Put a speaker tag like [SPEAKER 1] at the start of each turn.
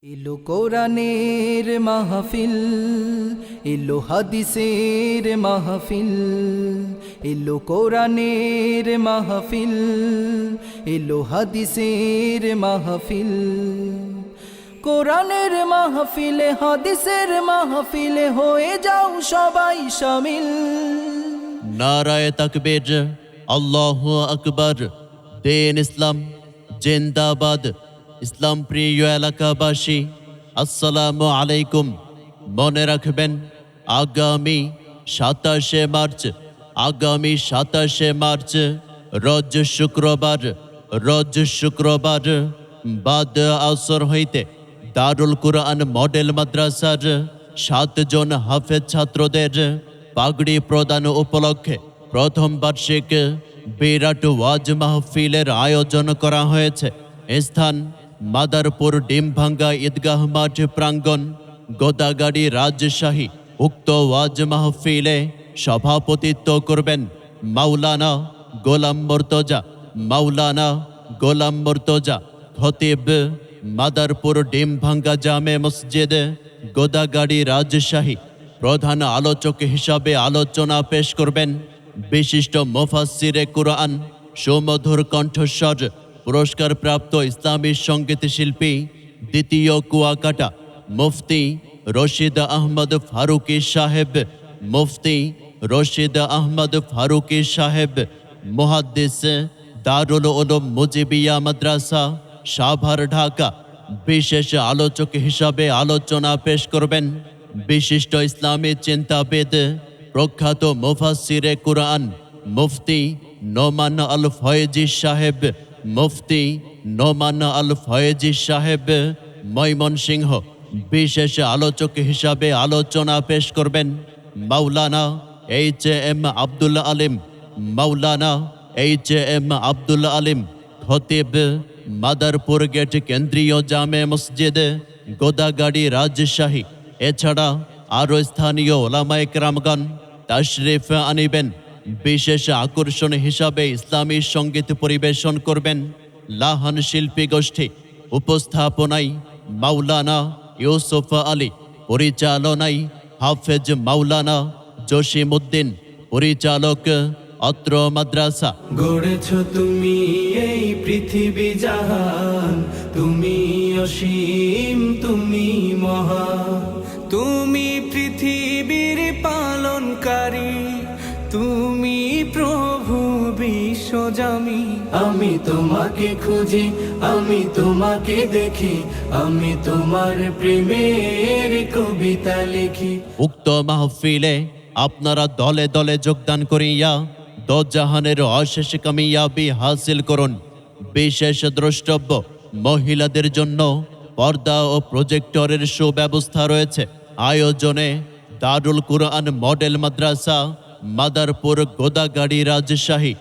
[SPEAKER 1] এলো কোরআনের মাহফিল, এলো হাদিসের মাহফিল, এলো কোরআনের মাহফিল, এলো হাদিসের মাহফিল। কোরআনের মাহফিলে হাদিসের মাহফিলে হয়ে যাও সবাই শামিল।
[SPEAKER 2] নারায়ে তাকবীর, আল্লাহু আকবার। দিন ইসলাম জিন্দাবাদ। ইসলাম প্রিয় এলাকাবাসী, আসসালামু আলাইকুম। মনে রাখবেন, আগামী 27শে মার্চ রোজ শুক্রবার বাদ আসর হইতে দারুল কুরআন মডেল মাদ্রাসার 7 জন হাফেজ ছাত্রদের পাগড়ি প্রদান উপলক্ষে প্রথম বার্ষিক বিরাট ওয়াজ মাহফিলের আয়োজন করা হয়েছে। স্থান মাদারপুর ডিমভাঙ্গা ঈদগাহ মাঠ প্রাঙ্গণ, গোদাগাড়ি, রাজশাহী। উক্ত ওয়াজ মাহফিলে সভাপতিত্ব করবেন মাওলানা গোলাম মর্তজা, খতিব, মাদারপুর ডিমভাঙ্গা জামে মসজিদ, গোদাগাড়ি, রাজশাহী। প্রধান আলোচক হিসাবে আলোচনা পেশ করবেন বিশিষ্ট মুফাসসিরে কুরআন, সুমধুর কণ্ঠস্বর, পুরস্কারপ্রাপ্ত ইসলামী সঙ্গীত শিল্পী, দ্বিতীয় কুয়াকাটা মুফতি রশিদ আহমদ ফারুকী সাহেব, মুহাদ্দিস, দারুল উলুম মুজিবিয়া মাদ্রাসা, সাভার, ঢাকা। বিশেষ আলোচক হিসাবে আলোচনা পেশ করবেন বিশিষ্ট ইসলামী চিন্তাবিদ, প্রখ্যাত মুফাসসিরে কুরআন মুফতি নোমান আল ফয়েজি সাহেব, ময়মনসিংহ। বিশেষ আলোচক হিসাবে আলোচনা পেশ করবেন মাওলানা এইচ.এম. আব্দুল আলিম, খতিব, মাদারপুর গেট কেন্দ্রীয় জামে মসজিদ, গোদাগাড়ি, রাজশাহী। এছাড়া আরও স্থানীয় ওলামায়ে কেরামগণ তাশরিফ আনিবেন। বিশেষ আকর্ষণ হিসাবে ইসলামী সঙ্গীত পরিবেশন করবেন লাহান শিল্পী গোষ্ঠী। উপস্থাপনায় মাওলানা ইউসুফ আলী, পরিচালনায় হাফেজ মাওলানা জসিমউদ্দিন, পরিচালক অত্র মাদ্রাসা।
[SPEAKER 3] গড়েছ তুমি এই পৃথিবী জাহান, তুমি অসীম, তুমি মহান, তুমি পৃথিবীর পালনকারী, তুমি প্রভু বিশ্বজামি। আমি তোমাকে খুঁজি, আমি তোমাকে দেখি, আমি তোমার প্রেমের কবিতা লিখি।
[SPEAKER 2] উক্ত মাহফিলে আপনারা দলে দলে যোগদান করিয়া দোজাহানের অশেষ কামিয়াবি হাসিল করুন। বিশেষ দ্রষ্টব্য, মহিলাদের জন্য পর্দা ও প্রজেক্টরের সুব্যবস্থা রয়েছে। আয়োজনে দারুল কুরআন মডেল মাদ্রাসা, মাদারপুর, গোদাগাড়ি, রাজশাহী।